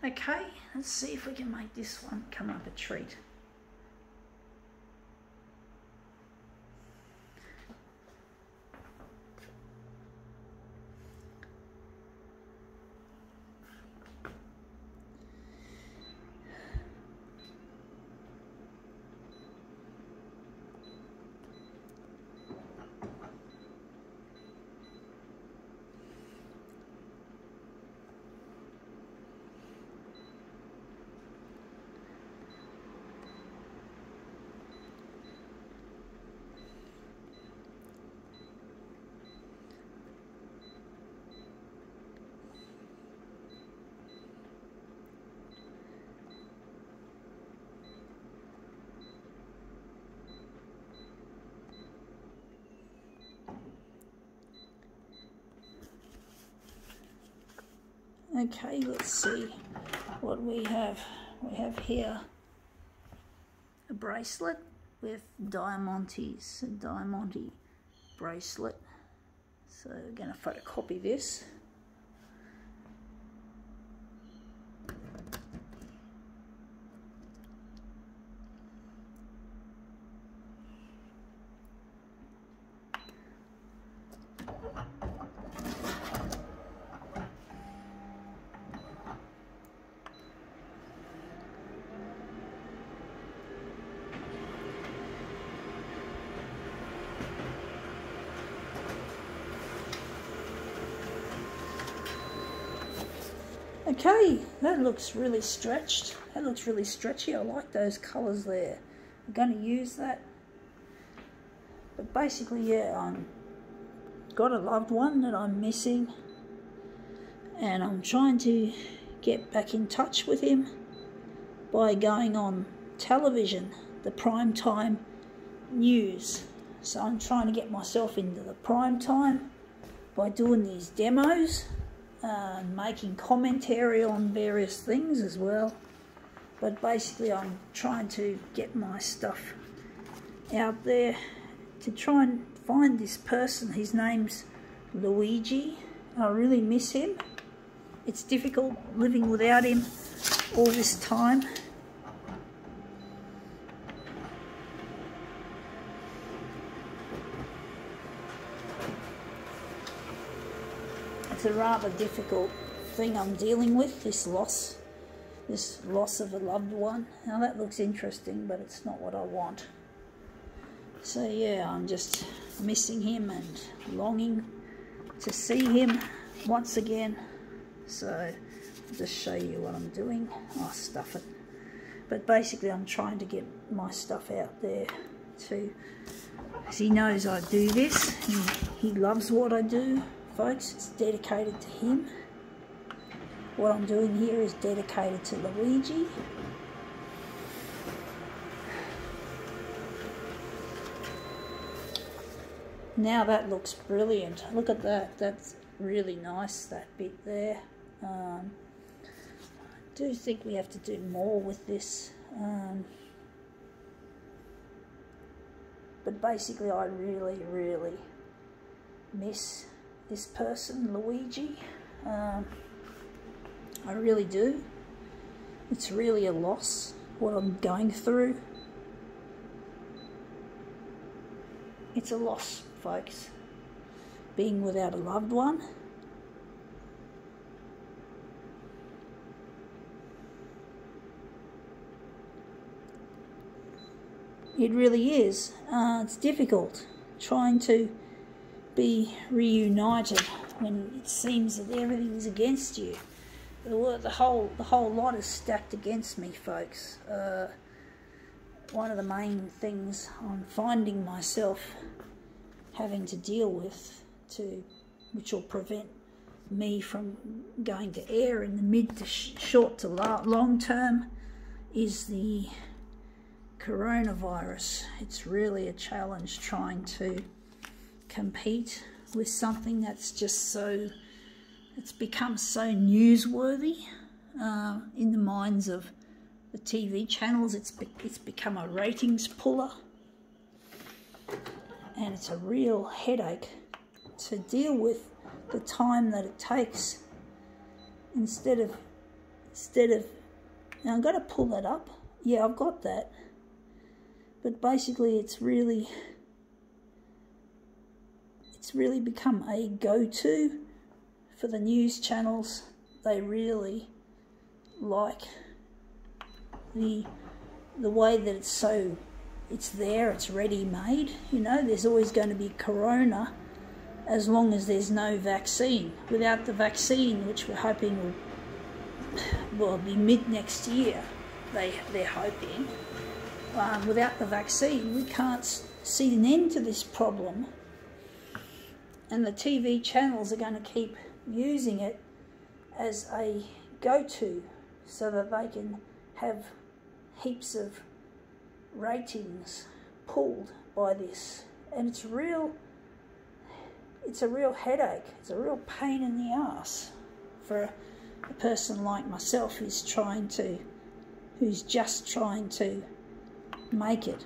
Okay, let's see if we can make this one come up a treat. Okay, let's see what we have. We have here a bracelet with diamantes, a diamante bracelet. So we're going to photocopy this. Okay, that looks really stretched. That looks really stretchy. I like those colours there. I'm going to use that. But basically, yeah, I've got a loved one that I'm missing. And I'm trying to get back in touch with him by going on television, the prime time news. So I'm trying to get myself into the prime time by doing these demos. Making commentary on various things as well, but basically I'm trying to get my stuff out there to try and find this person. His name's Luigi. I really miss him. It's difficult living without him all this time. It's a rather difficult thing I'm dealing with, this loss of a loved one. Now that looks interesting, but it's not what I want. So yeah, I'm just missing him and longing to see him once again. So I'll just show you what I'm doing. I'll stuff it. But basically I'm trying to get my stuff out there too. As he knows I do this, he loves what I do. Folks, it's dedicated to him. What I'm doing here is dedicated to Luigi. Now that looks brilliant. Look at that. That's really nice, that bit there. I do think we have to do more with this. But basically I really, really miss this person, Luigi. I really do. It's really a loss, what I'm going through. It's a loss, folks, being without a loved one. It really is. It's difficult trying to be reunited when it seems that everything is against you. The whole lot is stacked against me, folks. One of the main things I'm finding myself having to deal with, which will prevent me from going to air in the mid to short to long term, is the coronavirus. It's really a challenge trying to compete with something that's just so, it's become so newsworthy in the minds of the TV channels. It's become a ratings puller, and it's a real headache to deal with the time that it takes. Instead of instead of, now I'm going to pull that up. Yeah, I've got that. But basically it's really become a go-to for the news channels. They really like the way that it's there, it's ready-made. You know, there's always going to be corona as long as there's no vaccine. Without the vaccine, which we're hoping will be mid-next year, they're hoping. Without the vaccine, we can't see an end to this problem. And the TV channels are going to keep using it as a go-to so that they can have heaps of ratings pulled by this. And it's a real headache. It's a real pain in the ass for a person like myself who's just trying to make it.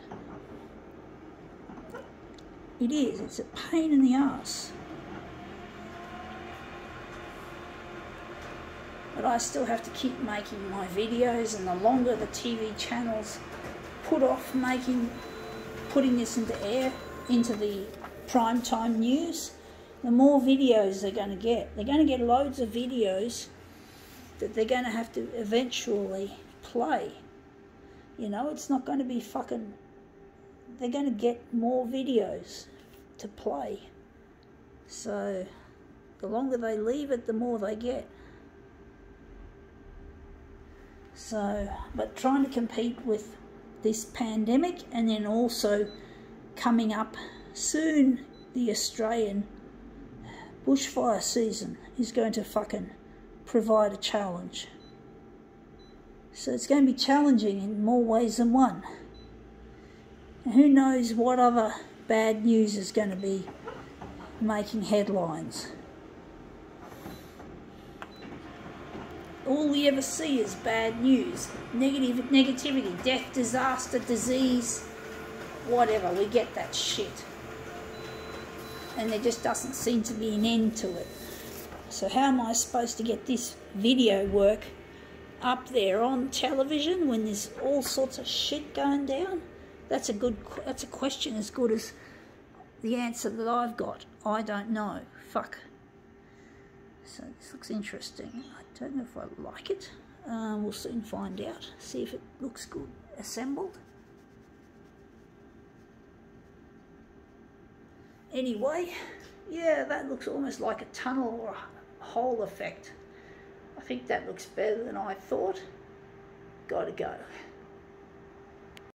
It is. It's a pain in the ass. But I still have to keep making my videos, and the longer the TV channels put off putting this into the primetime news, the more videos they're going to get. They're going to get loads of videos that they're going to have to eventually play. You know, it's not going to be fucking... They're going to get more videos to play. So, the longer they leave it, the more they get. So, but trying to compete with this pandemic, and then also coming up soon, the Australian bushfire season is going to fucking provide a challenge. So it's going to be challenging in more ways than one. And who knows what other bad news is going to be making headlines. All we ever see is bad news, negativity, death, disaster, disease, whatever. We get that shit. And there just doesn't seem to be an end to it. So how am I supposed to get this video work up there on television when there's all sorts of shit going down? That's a question as good as the answer that I've got. I don't know. Fuck. So this looks interesting. I don't know if I like it. We'll soon find out. See if it looks good assembled. Anyway, yeah, that looks almost like a tunnel or a hole effect. I think that looks better than I thought. Gotta go.